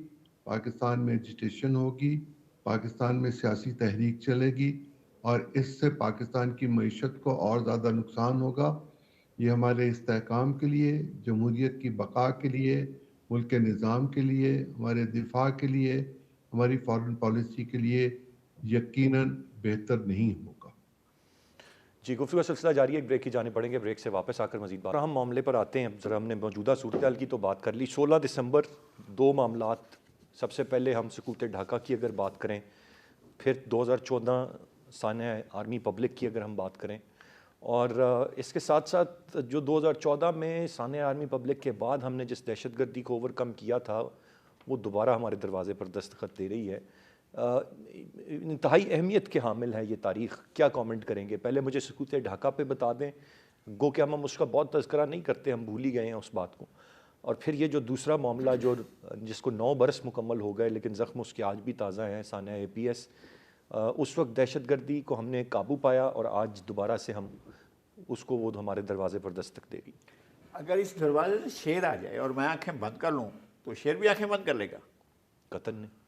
پاکستان میں ایجیٹیشن ہوگی, پاکستان میں سیاسی تحریک چلے گی, اور اس سے پاکستان کی معیشت کو اور زیادہ نقصان ہوگا. یہ ہمارے استحکام کے لیے, جمہوریت کی بقا کے لیے, ملک کے نظام کے لیے, ہمارے دفاع کے لیے, ہماری فارن پالیسی کے لیے یقیناً بہتر نہیں ہوگا. جی, گفتگو کا سلسلہ جاری ہے, ایک بریک کی جانے پڑیں گے, بریک سے واپس آ کر مزید بات. ہم معاملے پر آتے ہیں. ذرا ہم نے موجودہ صورتحال کی تو بات کر لی. 16 دسمبر 2 معاملات. سب سے پہلے ہم سکوت ڈھاکہ کی اگر بات کریں, پھر 2014 سانحہ آرمی پبلک کی اگر ہم بات کریں, اور اس کے ساتھ ساتھ جو 2014 میں سانحہ آرمی پبلک کے بعد ہم نے جس دہشت گردی کو اوور کم کیا تھا وہ دوبارہ ہمارے دروازے پر دستخط دے رہی ہے. انتہائی اہمیت کے حامل ہے یہ تاریخ. کیا کامنٹ کریں گے؟ پہلے مجھے سکوت ڈھاکہ پہ بتا دیں, گو کہ ہم اس کا بہت تذکرہ نہیں کرتے, ہم بھول ہی گئے ہیں اس بات کو. اور پھر یہ جو دوسرا معاملہ جس کو 9 برس مکمل ہو گئے لیکن زخم اس کے آج بھی تازہ ہیں, سانحہ APS. اس وقت دہشت گردی کو ہم نے قابو پایا اور آج دوبارہ سے ہم اس کو وہ ہمارے دروازے پر دستک دے گی. اگر اس دروازے سے شیر آ جائے اور میں آنکھیں بند کر لوں تو شیر بھی آنکھیں بند کر لے گا؟ قطن نہیں.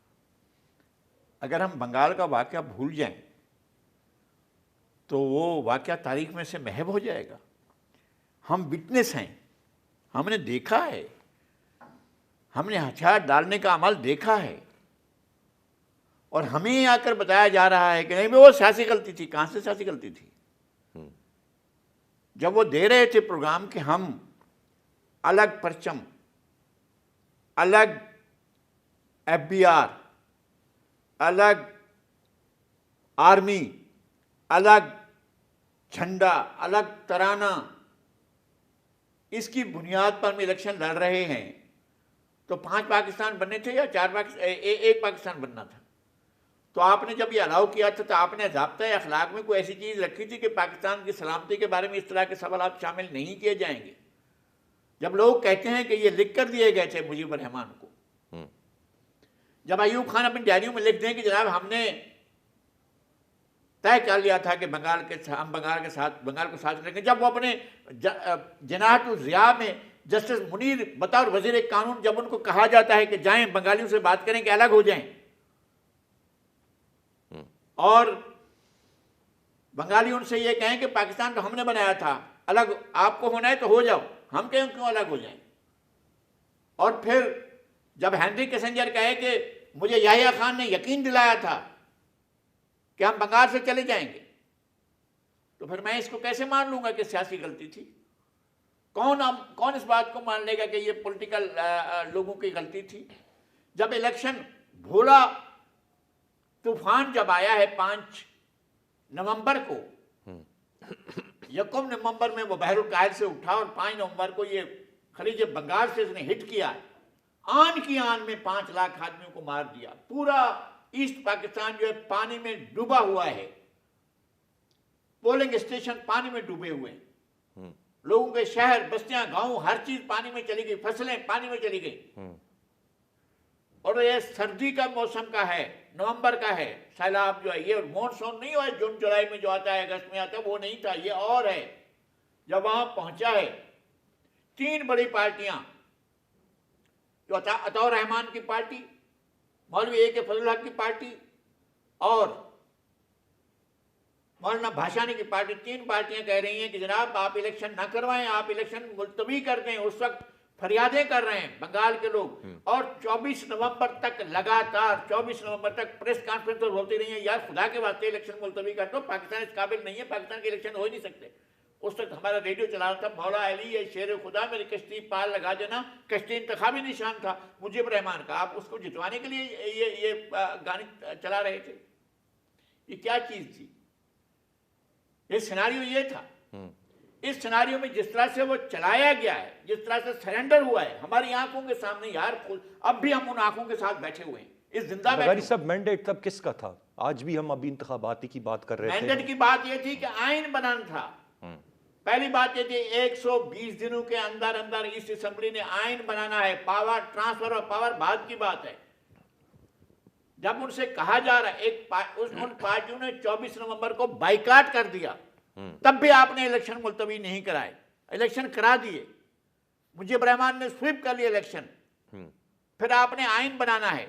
اگر ہم بنگال کا واقعہ بھول جائیں تو وہ واقعہ تاریخ میں سے محو ہو جائے گا. ہم وٹنس ہیں, ہم نے دیکھا ہے, ہم نے ہتھیار ڈالنے کا عمل دیکھا ہے, اور ہمیں آ کر بتایا جا رہا ہے کہ نہیں وہ سیاسی غلطی تھی. کہاں سے سیاسی غلطی تھی؟ جب وہ دے رہے تھے پروگرام کہ ہم الگ پرچم, الگ FBR, الگ آرمی, الگ جھنڈا, الگ ترانہ, اس کی بنیاد پر ہم الیکشن لڑ رہے ہیں, تو 5 پاکستان بننے تھے یا 4 ایک پاکستان بننا تھا؟ تو آپ نے جب یہ الاؤ کیا تھا تو آپ نے ضابطۂ اخلاق میں کوئی ایسی چیز رکھی تھی کہ پاکستان کی سلامتی کے بارے میں اس طرح کے سوالات شامل نہیں کیے جائیں گے؟ جب لوگ کہتے ہیں کہ یہ لکھ کر دیے گئے تھے مجیب الرحمان کو, جب ایوب خان اپنی ڈائریوں میں لکھ دیں کہ جناب ہم نے طے کر لیا تھا کہ ہم بنگال کو ساتھ رکھیں, جب وہ اپنے جناحت الضیاء میں جسٹس منیر بطور وزیر قانون جب ان کو کہا جاتا ہے کہ جائیں بنگالیوں سے بات کریں کہ الگ ہو جائیں, اور بنگالی ان سے یہ کہیں کہ پاکستان تو ہم نے بنایا تھا, الگ آپ کو ہونا ہے تو ہو جاؤ, ہم کہیں کیوں الگ ہو جائیں. اور پھر جب ہینری کیسنجر کہے کہ مجھے یحییٰ خان نے یقین دلایا تھا کہ ہم بنگال سے چلے جائیں گے, تو پھر میں اس کو کیسے مان لوں گا کہ سیاسی غلطی تھی؟ کون اس بات کو مان لے گا کہ یہ پولیٹیکل لوگوں کی غلطی تھی؟ جب الیکشن بھولا طوفان جب آیا ہے 5 نومبر کو, 1 نومبر میں وہ بحر الکاہل سے اٹھا اور 5 نومبر کو یہ خلیج بنگال سے اس نے ہٹ کیا, آن کی آن میں 5 لاکھ آدمیوں کو مار دیا. پورا ایسٹ پاکستان جو ہے پانی میں ڈوبا ہوا ہے, پولنگ اسٹیشن پانی میں ڈوبے ہوئے ہیں, لوگوں کے شہر, بستیاں, گاؤں, ہر چیز پانی میں چلی گئی, فصلیں پانی میں چلی گئی. اور یہ سردی کا موسم کا ہے, نومبر کا ہے, سیلاب جو ہے یہ مونسون نہیں ہوا ہے جون جولائی میں جو آتا ہے, اگست میں آتا ہے, وہ نہیں تھا, یہ اور ہے. جب وہاں پہنچا ہے 3 بڑی پارٹیاں, جو عطاء رحمان کی پارٹی, مولوی اے کے فضل الحق کی پارٹی اور مولانا بھاشانی کی پارٹی, 3 پارٹیاں کہہ رہی ہیں کہ جناب آپ الیکشن نہ کروائیں, آپ الیکشن ملتوی کر دیں. اس وقت فریادیں کر رہے ہیں بنگال کے لوگ، اور 24 نومبر تک لگاتار 24 نومبر تک پریس کانفرنس ہوتی رہی ہیں، یار خدا کے واسطے الیکشن ملتوی کر دو، پاکستان اس قابل نہیں ہے، پاکستان کے الیکشن ہو ہی نہیں سکتے۔ اس وقت ہمارا ریڈیو چلا رہا تھا، مولا علی ہے شیر خدا میری کشتی پال لگا دینا، کشتی انتخابی نشان تھا مجیب الرحمان کا، آپ اس کو جتوانے کے لیے یہ گانے چلا رہے تھے۔ یہ کیا چیز تھی؟ یہ سیناریو یہ تھا۔ اس سیناریو میں جس طرح سے وہ چلایا گیا ہے، جس طرح سے سرنڈر ہوا ہے ہماری آنکھوں کے سامنے، یار اب بھی ہم ان آنکھوں کے ساتھ بیٹھے ہوئے ہیں، اس زندہ بیٹھے لغاری صاحب مینڈیٹ تب کس کا تھا؟ آج بھی ہم ابھی انتخاباتی کی بات کر رہے تھے۔ مینڈیٹ کی بات یہ تھی کہ آئین بنانا تھا۔ پہلی بات یہ تھی 120 دنوں کے اندر اندر اس اسمبلی نے آئین بنانا ہے، پاور ٹرانسفر آف پاور بعد کی بات ہے۔ جب ان سے کہا جا رہا ہے، ان پارٹیوں نے 24 نومبر کو بائیکاٹ کر دیا، تب بھی آپ نے الیکشن ملتوی نہیں کرائے، الیکشن کرا دیے، مجیب الرحمان نے سویپ کر لیا الیکشن۔ پھر آپ نے آئین بنانا ہے،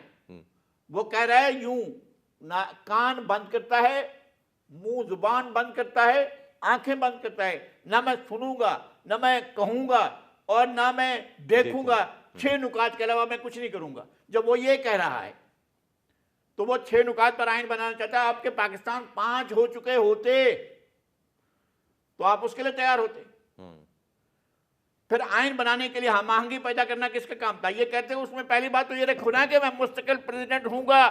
وہ کہہ رہا ہے یوں کان بند کرتا ہے، منہ زبان بند کرتا ہے، آنکھیں بند کرتا ہے، نہ میں سنوں گا، نہ میں کہوں گا، اور نہ میں دیکھوں گا، 6 نکات کے علاوہ میں کچھ نہیں کروں گا۔ جب وہ یہ کہہ رہا ہے تو وہ 6 نکات پر آئین بنانا چاہتا ہے۔ آپ کے پاکستان 5 ہو چکے ہوتے تو آپ اس کے لیے تیار ہوتے۔ پھر آئین بنانے کے لیے ہم آہنگی پیدا کرنا کس کا کام تھا؟ یہ کہتے ہیں اس میں پہلی بات تو یہ رکھنا کہ میں مستقل پریزیڈنٹ ہوں گا،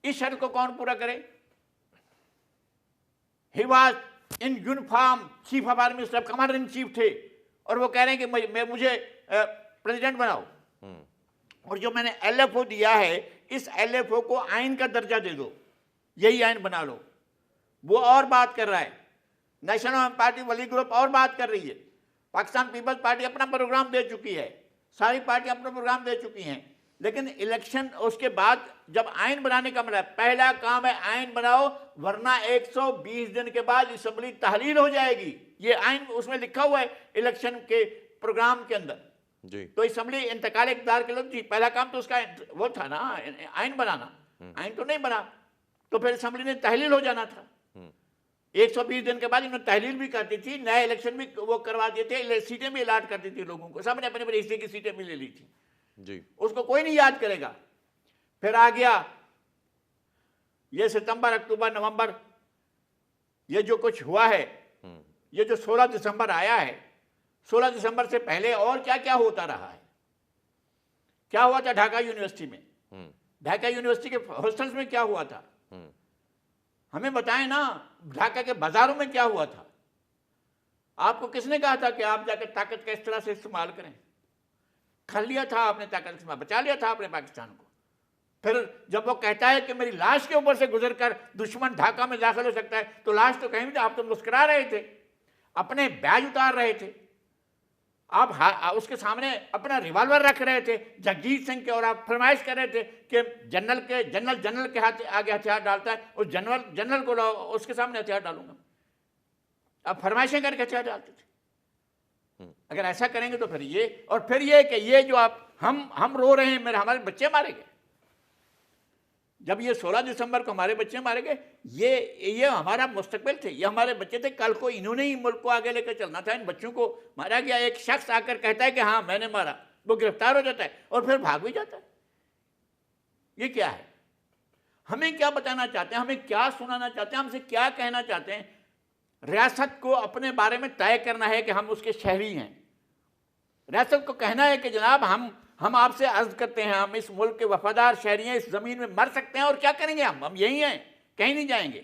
اس شرط کو کون پورا کرے؟ He was in uniform, chief of army staff, commander in chief تھے، اور وہ کہہ رہے ہیں کہ مجھے پریزیڈنٹ بناؤ، اور جو میں نے ایل ایف او دیا ہے اس ایل ایف او کو آئین کا درجہ دے دو، یہی آئین بنا لو۔ وہ اور بات کر رہا ہے، نیشنل پارٹی ولی گروپ اور بات کر رہی ہے، پاکستان پیپلز پارٹی اپنا پروگرام دے چکی ہے، ساری پارٹی اپنا پروگرام دے چکی ہیں، لیکن الیکشن اس کے بعد جب آئین بنانے کا عمل ہے، پہلا کام ہے آئین بناؤ، ورنہ 120 دن کے بعد اسمبلی تحلیل ہو جائے گی۔ یہ آئین اس میں لکھا ہوا ہے الیکشن کے پروگرام کے اندر۔ تو اسمبلی انتقال اقتدار کے لوگ تھی، پہلا کام تو اس کا وہ تھا نا آئین بنانا، آئین تو نہیں بنا، تو پھر اسمبلی نے تحلیل ہو جانا تھا۔ 120 دن کے بعد انہوں نے تحلیل بھی کرتی تھی، نئے الیکشن بھی وہ کروا دیے تھے، سیٹیں بھی الاٹ کرتی تھی لوگوں کو، سب نے اپنے اپنے حصے کی سیٹیں بھی لے لی تھی، اس کو کوئی نہیں یاد کرے گا۔ پھر آ گیا یہ ستمبر، اکتوبر، نومبر، یہ جو کچھ ہوا ہے، یہ جو 16 دسمبر آیا ہے، 16 دسمبر سے پہلے اور کیا کیا ہوتا رہا ہے؟ کیا ہوا تھا ڈھاکہ یونیورسٹی میں؟ ڈھاکہ یونیورسٹی کے ہاسٹلز میں کیا ہوا تھا؟ ہمیں بتائیں نا، ڈھاکہ کے بازاروں میں کیا ہوا تھا؟ آپ کو کس نے کہا تھا کہ آپ جا کر طاقت کا اس طرح سے استعمال کریں؟ کھل لیا تھا آپ نے طاقت کا استعمال، بچا لیا تھا آپ نے پاکستان کو۔ پھر جب وہ کہتا ہے کہ میری لاش کے اوپر سے گزر کر دشمن ڈھاکہ میں داخل ہو سکتا ہے، تو لاش تو کہیں بھی آپ تو مسکرا رہے تھے، اپنے بیج اتار رہے تھے، آپ اس کے سامنے اپنا ریوالور رکھ رہے تھے جگجیت سنگھ کے، اور آپ فرمائش کر رہے تھے کہ جنرل کے ہاتھ آگے ہتھیار ڈالتا ہے، اس جنرل کو اس کے سامنے ہتھیار ڈالوں گا۔ آپ فرمائشیں کر کے ہتھیار ڈالتے تھے۔ اگر ایسا کریں گے تو پھر یہ، اور پھر یہ کہ یہ جو آپ ہم رو رہے ہیں، ہمارے بچے مارے گئے۔ جب یہ 16 دسمبر کو ہمارے بچے مارے گئے، یہ ہمارا مستقبل تھے، یہ ہمارے بچے تھے، کل کو انہوں نے ہی ملک کو آگے لے کر چلنا تھا۔ ان بچوں کو مارا گیا، ایک شخص آ کر کہتا ہے کہ ہاں میں نے مارا، وہ گرفتار ہو جاتا ہے اور پھر بھاگ بھی جاتا ہے۔ یہ کیا ہے؟ ہمیں کیا بتانا چاہتے ہیں؟ ہمیں کیا سنانا چاہتے ہیں؟ ہم سے کیا کہنا چاہتے ہیں؟ ریاست کو اپنے بارے میں طے کرنا ہے کہ ہم اس کے شہری ہیں۔ ریاست کو کہنا ہے کہ جناب ہم آپ سے عرض کرتے ہیں، ہم اس ملک کے وفادار شہری ہیں، اس زمین میں مر سکتے ہیں، اور کیا کریں گے؟ ہم یہی ہیں، کہیں نہیں جائیں گے۔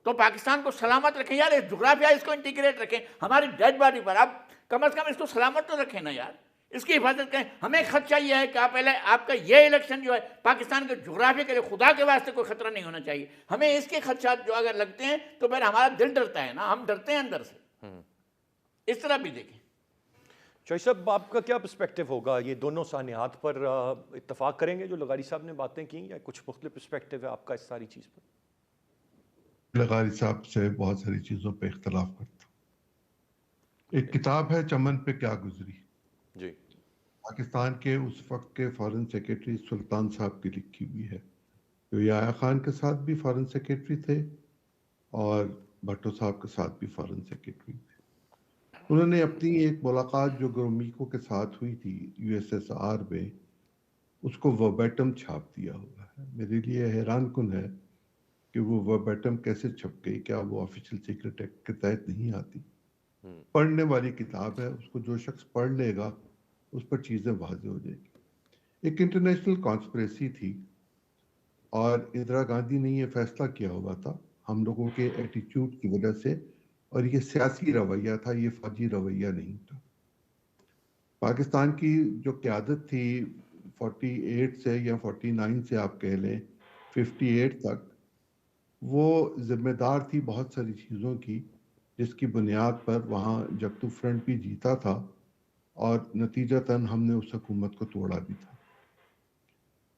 تو پاکستان کو سلامت رکھیں یار، اس جغرافیہ اس کو انٹیگریٹ رکھیں، ہماری ڈیڈ باڈی پر اب کم از کم اس کو سلامت تو رکھیں نا یار، اس کی حفاظت کریں۔ ہمیں خدشہ یہ ہے کہ آپ کا یہ الیکشن جو ہے پاکستان کے جغرافیہ کے لیے خدا کے واسطے کوئی خطرہ نہیں ہونا چاہیے۔ ہمیں اس کے خدشات جو اگر لگتے ہیں تو پھر ہمارا دل ڈرتا ہے نا، ہم ڈرتے ہیں اندر سے۔ اس طرح بھی دیکھیں۔ شاہد صاحب، آپ کا کیا پرسپیکٹو ہوگا؟ یہ دونوں سانحات پر اتفاق کریں گے جو لغاری صاحب نے باتیں کی، یا کچھ مختلف پرسپیکٹو ہے آپ کا اس ساری چیز پر؟ لغاری صاحب سے بہت ساری چیزوں پہ اختلاف کرتا ہوں۔ ایک کتاب ہے چمن پہ کیا گزری، جی، پاکستان کے اس وقت کے فارن سیکرٹری سلطان صاحب کی لکھی ہوئی ہے، جو یحییٰ خان کے ساتھ بھی فارن سیکرٹری تھے اور بھٹو صاحب کے ساتھ بھی فارن سیکرٹری تھے۔ انہوں نے اپنی ایک ملاقات جو گرومیکو کے ساتھ ہوئی تھی USSR میں، اس کو وربیٹم چھاپ دیا ہوا ہے۔ میرے لیے حیران کن ہے کہ وہ وربیٹم کیسے چھپ گئی، کیا وہ آفیشیل سیکرٹ ایکٹ کے تحت نہیں آتی؟ پڑھنے والی کتاب ہے، اس کو جو شخص پڑھ لے گا اس پر چیزیں واضح ہو جائیں گی۔ ایک انٹرنیشنل کانسپریسی تھی اور اندرا گاندھی نے یہ فیصلہ کیا ہوا تھا ہم لوگوں کے ایٹیچیوڈ کی وجہ سے، اور یہ سیاسی رویہ تھا، یہ فوجی رویہ نہیں تھا۔ پاکستان کی جو قیادت تھی 48 سے یا 49 سے آپ کہہ لیں 58 تک، وہ ذمہ دار تھی بہت ساری چیزوں کی، جس کی بنیاد پر وہاں جگتو فرنٹ بھی جیتا تھا اور نتیجتاً ہم نے اس حکومت کو توڑا بھی تھا۔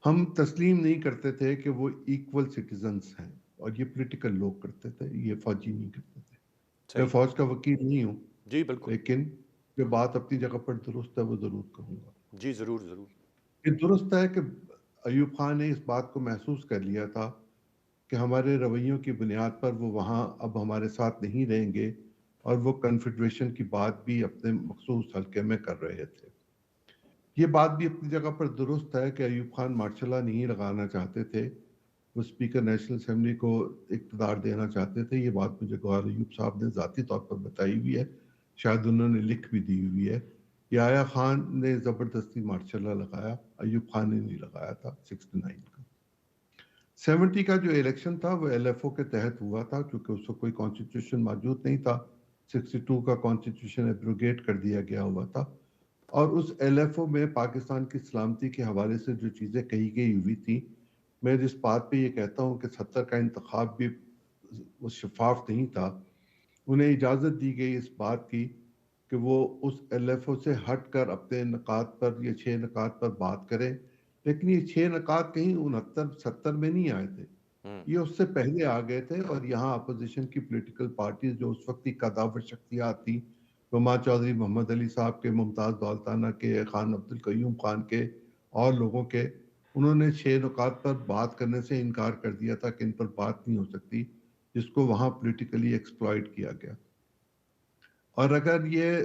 ہم تسلیم نہیں کرتے تھے کہ وہ ایکول سٹیزنز ہیں، اور یہ پولیٹیکل لوگ کرتے تھے، یہ فوجی نہیں کرتے تھے۔ میں صحیح، فوج کا وکیل نہیں ہوں، جی بالکل، لیکن جو بات اپنی جگہ پر درست ہے وہ ضرور کہوں گا۔ جی ضرور ضرور، یہ درست ہے کہ ایوب خان نے اس بات کو محسوس کر لیا تھا کہ ہمارے رویوں کی بنیاد پر وہ وہاں اب ہمارے ساتھ نہیں رہیں گے، اور وہ کنفیڈریشن کی بات بھی اپنے مخصوص حلقے میں کر رہے تھے۔ یہ بات بھی اپنی جگہ پر درست ہے کہ ایوب خان مارشل لا نہیں لگانا چاہتے تھے، وہ اسپیکر نیشنل اسمبلی کو اقتدار دینا چاہتے تھے۔ یہ بات مجھے گوہر ایوب صاحب نے ذاتی طور پر بتائی ہوئی ہے، شاید انہوں نے لکھ بھی دی ہوئی ہے۔ یحییٰ خان نے زبردستی مارشل لا لگایا، ایوب خان نے نہیں لگایا تھا 69 کا۔ 70 کا جو الیکشن تھا وہ LFO کے تحت ہوا تھا، چونکہ اس کو کوئی کانسٹیٹیوشن موجود نہیں تھا۔ 62 کا کانسٹیٹیوشن ایبروگیٹ کر دیا گیا ہوا تھا، اور اس LFO میں پاکستان کی سلامتی کے حوالے سے جو چیزیں کہی گئی ہوئی تھی، میں جس بات پہ یہ کہتا ہوں کہ 70 کا انتخاب بھی وہ شفاف نہیں تھا، انہیں اجازت دی گئی اس بات کی کہ وہ اس LFO سے ہٹ کر اپنے نکات پر، یہ 6 نکات پر بات کریں، لیکن یہ 6 نکات کہیں 69-70 میں نہیں آئے تھے، یہ اس سے پہلے آ گئے تھے، اور یہاں اپوزیشن کی پولیٹیکل پارٹیز جو اس وقت کی قداور شخصیات تھیں، گما چودھری، محمد علی صاحب کے، ممتاز دولتانہ کے، خان عبدالقیوم خان کے اور لوگوں کے، انہوں نے 6 نکات پر بات کرنے سے انکار کر دیا تھا کہ ان پر بات نہیں ہو سکتی، جس کو وہاں پولیٹیکلی ایکسپلائٹ کیا گیا۔ اور اگر یہ،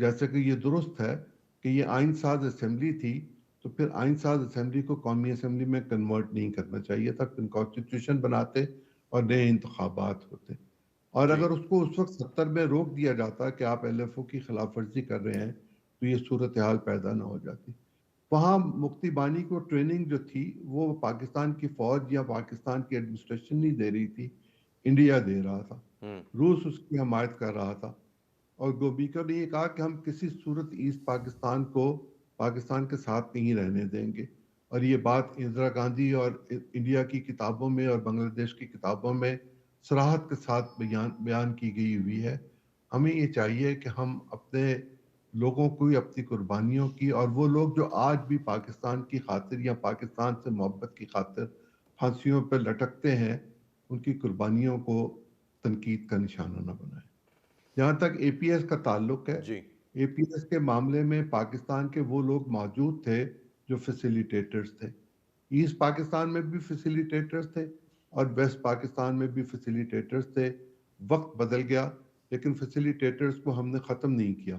جیسے کہ یہ درست ہے کہ یہ آئین ساز اسمبلی تھی، تو پھر آئین ساز اسمبلی کو قومی اسمبلی میں کنورٹ نہیں کرنا چاہیے تھا، پھر کانسٹیٹیوشن بناتے اور نئے انتخابات ہوتے۔ اور جی اگر اس کو اس وقت 70 میں روک دیا جاتا کہ آپ LFO کی خلاف ورزی کر رہے ہیں، تو یہ صورتحال پیدا نہ ہو جاتی۔ وہاں مفتی بانی کو ٹریننگ جو تھی وہ پاکستان کی فوج یا پاکستان کی ایڈمنسٹریشن نہیں دے رہی تھی، انڈیا دے رہا تھا، روس اس کی حمایت کر رہا تھا، اور گوبیکا نے یہ کہا کہ ہم کسی صورت ایسٹ پاکستان کو پاکستان کے ساتھ نہیں رہنے دیں گے، اور یہ بات اندرا گاندھی اور انڈیا کی کتابوں میں اور بنگلہ دیش کی کتابوں میں صراحت کے ساتھ بیان کی گئی ہوئی ہے۔ ہمیں یہ چاہیے کہ ہم اپنے لوگوں کو، اپنی قربانیوں کی، اور وہ لوگ جو آج بھی پاکستان کی خاطر یا پاکستان سے محبت کی خاطر پھانسیوں پہ لٹکتے ہیں، ان کی قربانیوں کو تنقید کا نشانہ نہ بنائیں۔ جہاں تک APS کا تعلق ہے، جی APS کے معاملے میں پاکستان کے وہ لوگ موجود تھے جو فیسیلیٹیٹرز تھے۔ ایسٹ پاکستان میں بھی فیسیلیٹیٹرز تھے اور ویسٹ پاکستان میں بھی فیسیلیٹیٹرز تھے۔ وقت بدل گیا، لیکن فیسیلیٹیٹرز کو ہم نے ختم نہیں کیا۔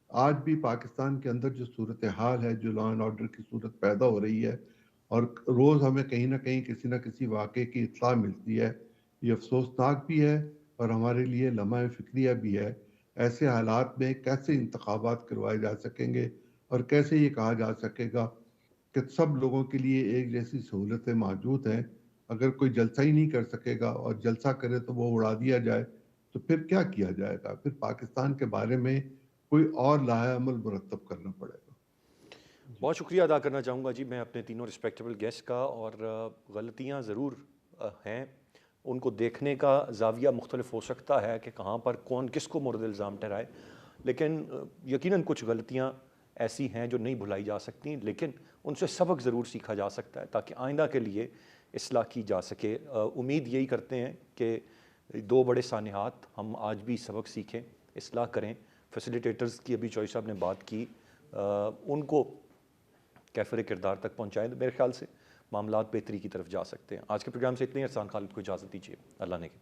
آج بھی پاکستان کے اندر جو صورتحال ہے، جو لا اینڈ آرڈر کی صورت پیدا ہو رہی ہے، اور روز ہمیں کہیں نہ کہیں کسی نہ کسی واقعے کی اطلاع ملتی ہے، یہ افسوسناک بھی ہے اور ہمارے لیے لمحہ فکریہ بھی ہے۔ ایسے حالات میں کیسے انتخابات کروائے جا سکیں گے، اور کیسے یہ کہا جا سکے گا کہ سب لوگوں کے لیے ایک جیسی سہولتیں موجود ہیں؟ اگر کوئی جلسہ ہی نہیں کر سکے گا اور جلسہ کرے تو وہ اڑا دیا جائے، تو پھر کیا کیا جائے گا؟ پھر پاکستان کے بارے میں کوئی اور لائحہ عمل مرتب کرنا پڑے گا۔ بہت شکریہ ادا کرنا چاہوں گا جی میں اپنے تینوں رسپیکٹیبل گیسٹ کا، اور غلطیاں ضرور ہیں، ان کو دیکھنے کا زاویہ مختلف ہو سکتا ہے کہ کہاں پر کون کس کو مورد الزام ٹھہرائے، لیکن یقیناً کچھ غلطیاں ایسی ہیں جو نہیں بھلائی جا سکتی، لیکن ان سے سبق ضرور سیکھا جا سکتا ہے تاکہ آئندہ کے لیے اصلاح کی جا سکے۔ امید یہی کرتے ہیں کہ دو بڑے سانحات ہم آج بھی سبق سیکھیں، اصلاح کریں۔ فیسیلیٹیٹرز کی ابھی چوئی صاحب نے بات کی، ان کو کیفر کردار تک پہنچائیں تو میرے خیال سے معاملات بہتری کی طرف جا سکتے ہیں۔ آج کے پروگرام سے اتنے، احسان خالد کو اجازت دیجیے، اللہ نے کے